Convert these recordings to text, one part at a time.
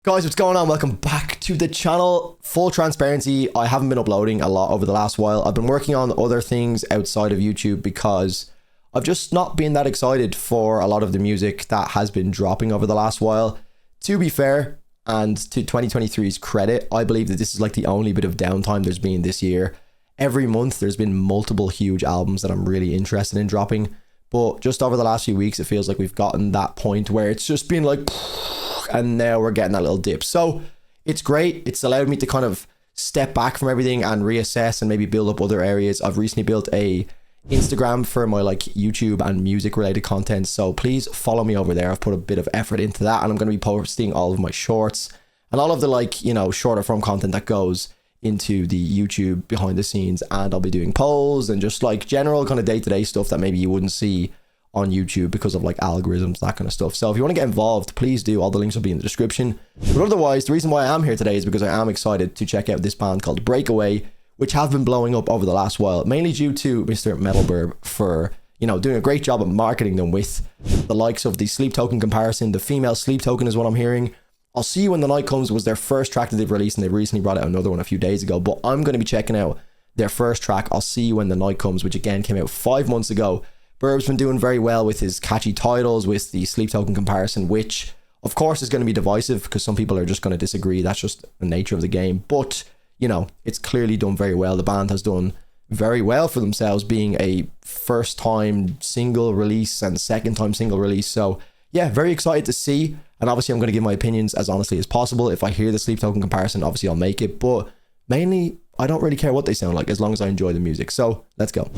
Guys, what's going on? Welcome back to the channel. Full transparency, I haven't been uploading a lot over the last while. I've been working on other things outside of YouTube because I've just not been that excited for a lot of the music that has been dropping over the last while. To be fair, and to 2023's credit, I believe that this is like the only bit of downtime there's been this year. Every month there's been multiple huge albums that I'm really interested in dropping, but just over the last few weeks it feels like we've gotten that point where it's just been like, and now we're getting that little dip. So it's great. It's allowed me to kind of step back from everything and reassess and maybe build up other areas. I've recently built a Instagram for my like YouTube and music related content, so please follow me over there. I've put a bit of effort into that, and I'm going to be posting all of my shorts and all of the like, you know, shorter form content that goes into the YouTube behind the scenes, and I'll be doing polls and just like general kind of day-to-day stuff that maybe you wouldn't see on YouTube because of like algorithms, that kind of stuff. So if you want to get involved, please do. All the links will be in the description. But otherwise, the reason why I am here today is because I am excited to check out this band called Breakaway, which have been blowing up over the last while, mainly due to Mr. Metalburb for, you know, doing a great job of marketing them with the likes of the Sleep Token comparison. The female Sleep Token is what I'm hearing. I'll See You When the Night Comes was their first track that they've released, and they've recently brought out another one a few days ago. But I'm going to be checking out their first track, I'll See You When the Night Comes, which again came out 5 months ago. Burb's been doing very well with his catchy titles, with the Sleep Token comparison, which of course is going to be divisive because some people are just going to disagree. That's just the nature of the game. But, you know, it's clearly done very well. The band has done very well for themselves, being a first time single release and second time single release. So yeah, very excited to see. And obviously I'm going to give my opinions as honestly as possible. If I hear the Sleep Token comparison, obviously I'll make it. But mainly, I don't really care what they sound like as long as I enjoy the music. So let's go.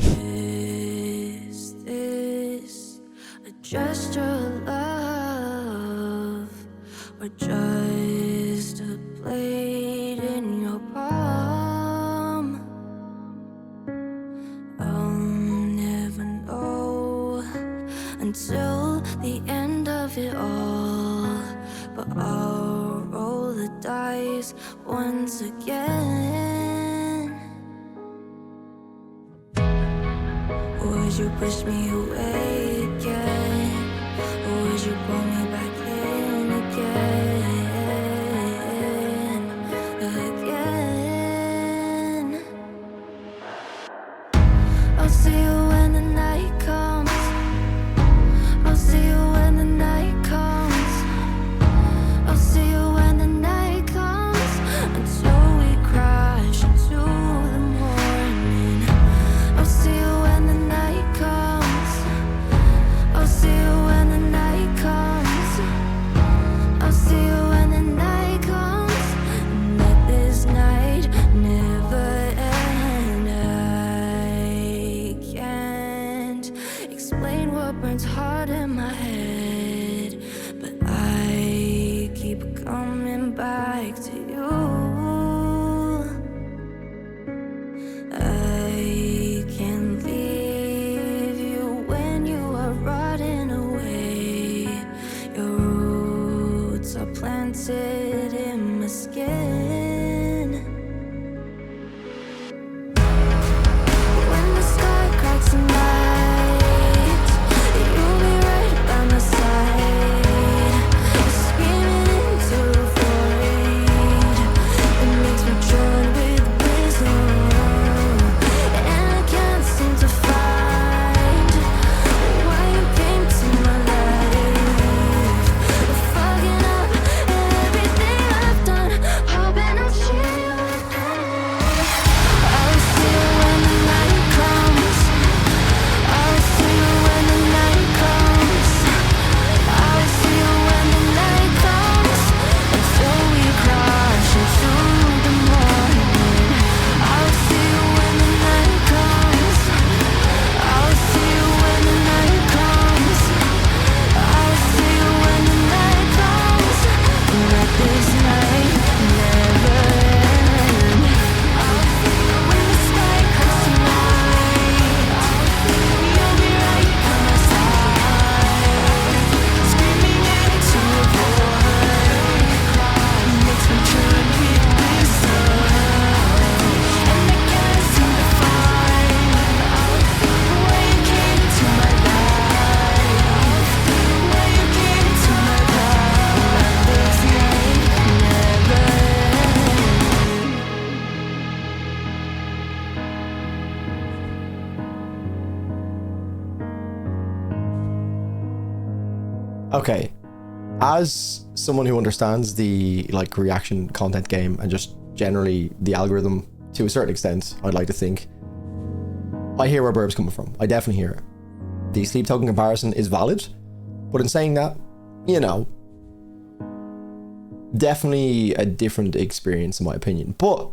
Just your love, or just a blade in your palm. I'll never know until the end of it all, but I'll roll the dice once again. Would you push me away again? Or would you pull me back in again? I'll see you when the night comes. I'll see you when the night comes. I'll see you when the night comes, until we crash into the morning. I'll see you when the night comes. I'll see you when the night comes. I'll see you when the night comes, and let this night never end. I can't explain what burns hard in my head, but I keep coming back to you. I can't leave you when you are rotting away. Your roots are planted in my skin. When the sky cracks tonight, you'll be right by my side, screaming into the void. It makes me drown with wisdom, and I can't seem to find why you came to my life. Fucking up everything I've done, hoping I'll Okay, as someone who understands the like reaction content game and just generally the algorithm to a certain extent, I'd like to think, I hear where Burb's coming from. I definitely hear it. The sleep token comparison is valid, but in saying that, you know, definitely a different experience in my opinion. But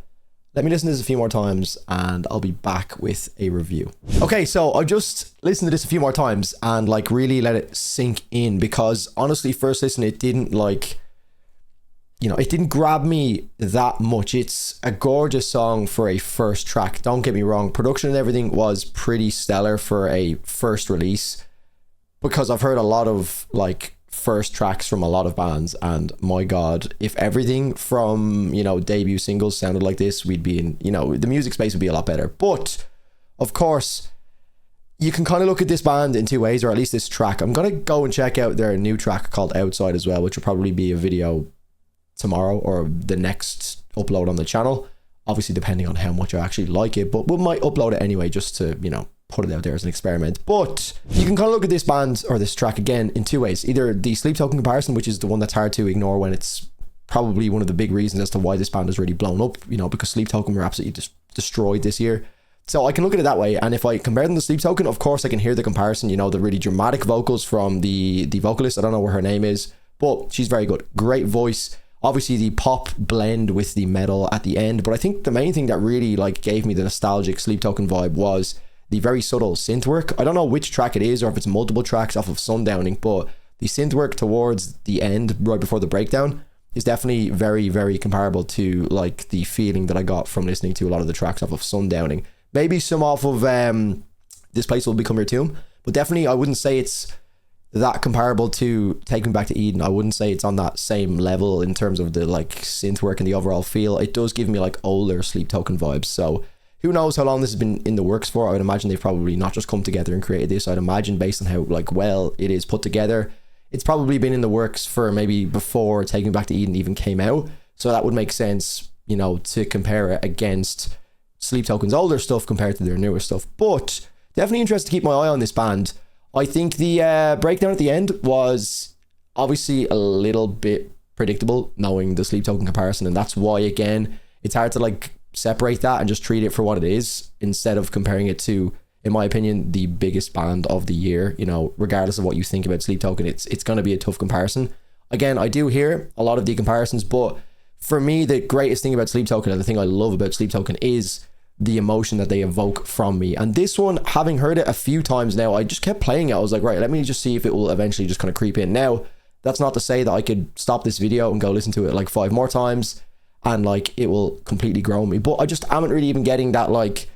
let me listen to this a few more times and I'll be back with a review. Okay, so I just listened to this a few more times and like really let it sink in, because honestly, first listen, it didn't like, you know, it didn't grab me that much. It's a gorgeous song for a first track. Don't get me wrong. Production and everything was pretty stellar for a first release, because I've heard a lot of like first tracks from a lot of bands, and my god, if everything from, you know, debut singles sounded like this, we'd be in, you know, the music space would be a lot better. But of course, you can kind of look at this band in two ways, or at least this track. I'm gonna go and check out their new track called Outside as well, which will probably be a video tomorrow or the next upload on the channel, obviously depending on how much I actually like it, but we might upload it anyway just to, you know, put it out there as an experiment. But you can kind of look at this band or this track again in two ways. Either the sleep token comparison, which is the one that's hard to ignore when it's probably one of the big reasons as to why this band has really blown up, you know, because sleep token were absolutely just destroyed this year. So I can look at it that way, and if I compare them to sleep token, of course I can hear the comparison, you know, the really dramatic vocals from the vocalist. I don't know what her name is, but she's very good, great voice. Obviously the pop blend with the metal at the end, but I think the main thing that really like gave me the nostalgic sleep token vibe was the very subtle synth work. I don't know which track it is or if it's multiple tracks off of Sundowning, but the synth work towards the end, right before the breakdown, is definitely very, very comparable to like the feeling that I got from listening to a lot of the tracks off of Sundowning. Maybe some off of This Place Will Become Your Tomb, but definitely I wouldn't say it's that comparable to Take Me Back to Eden. I wouldn't say it's on that same level in terms of the like synth work and the overall feel. It does give me like older sleep token vibes. So who knows how long this has been in the works for. I would imagine they've probably not just come together and created this. I'd imagine based on how like well it is put together, it's probably been in the works for maybe before Take Me Back to Eden even came out. So that would make sense, you know, to compare it against Sleep Token's older stuff compared to their newer stuff. But definitely interested to keep my eye on this band. I think the breakdown at the end was obviously a little bit predictable, knowing the sleep token comparison, and that's why again it's hard to like separate that and just treat it for what it is instead of comparing it to, in my opinion, the biggest band of the year. You know, regardless of what you think about Sleep Token, it's going to be a tough comparison. Again, I do hear a lot of the comparisons, but for me the greatest thing about Sleep Token, and the thing I love about Sleep Token, is the emotion that they evoke from me. And this one, having heard it a few times now, I just kept playing it. I was like, right, let me just see if it will eventually just kind of creep in. Now, that's not to say that I could stop this video and go listen to it like 5 more times and like it will completely grow me, but I just haven't really even getting that like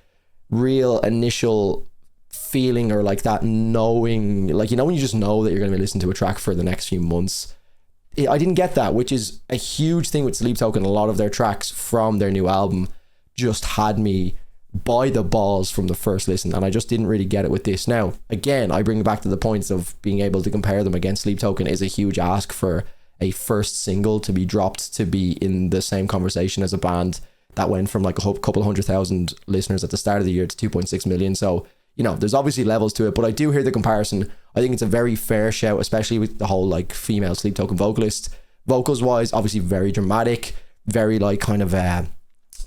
real initial feeling, or like that knowing, like, you know, when you just know that you're going to be listening to a track for the next few months. I didn't get that, which is a huge thing with Sleep Token. A lot of their tracks from their new album just had me by the balls from the first listen, and I just didn't really get it with this. Now again, I bring it back to the points of being able to compare them against Sleep Token is a huge ask for a first single to be dropped to be in the same conversation as a band that went from like a couple 100,000 listeners at the start of the year to 2.6 million. So, you know, there's obviously levels to it, but I do hear the comparison. I think it's a very fair shout, especially with the whole like female Sleep Token vocalist. Vocals wise, obviously very dramatic, very like kind of how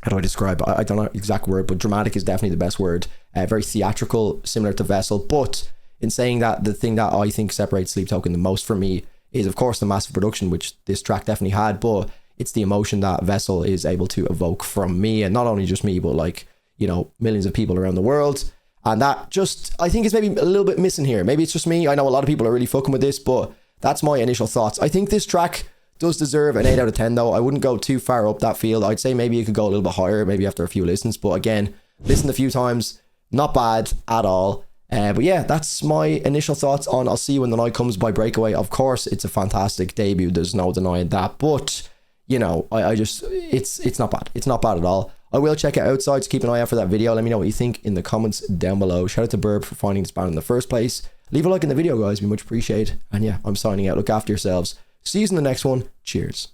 do I describe it? I don't know the exact word, but dramatic is definitely the best word. Very theatrical, similar to Vessel. But in saying that, the thing that I think separates Sleep Token the most for me is, of course, the massive production, which this track definitely had, but it's the emotion that Vessel is able to evoke from me, and not only just me, but like, you know, millions of people around the world. And that just, I think, is maybe a little bit missing here. Maybe it's just me. I know a lot of people are really fucking with this, but that's my initial thoughts. I think this track does deserve an 8 out of 10 though. I wouldn't go too far up that field. I'd say maybe you could go a little bit higher, maybe after a few listens. But again, listened a few times, not bad at all. But yeah, that's my initial thoughts on I'll See You When the Night Comes by Breakaway. Of course, it's a fantastic debut. There's no denying that. But, you know, I just, it's not bad. It's not bad at all. I will check it outside, so keep an eye out for that video. Let me know what you think in the comments down below. Shout out to Burb for finding this band in the first place. Leave a like in the video, guys. It'd be much appreciated. And yeah, I'm signing out. Look after yourselves. See you in the next one. Cheers.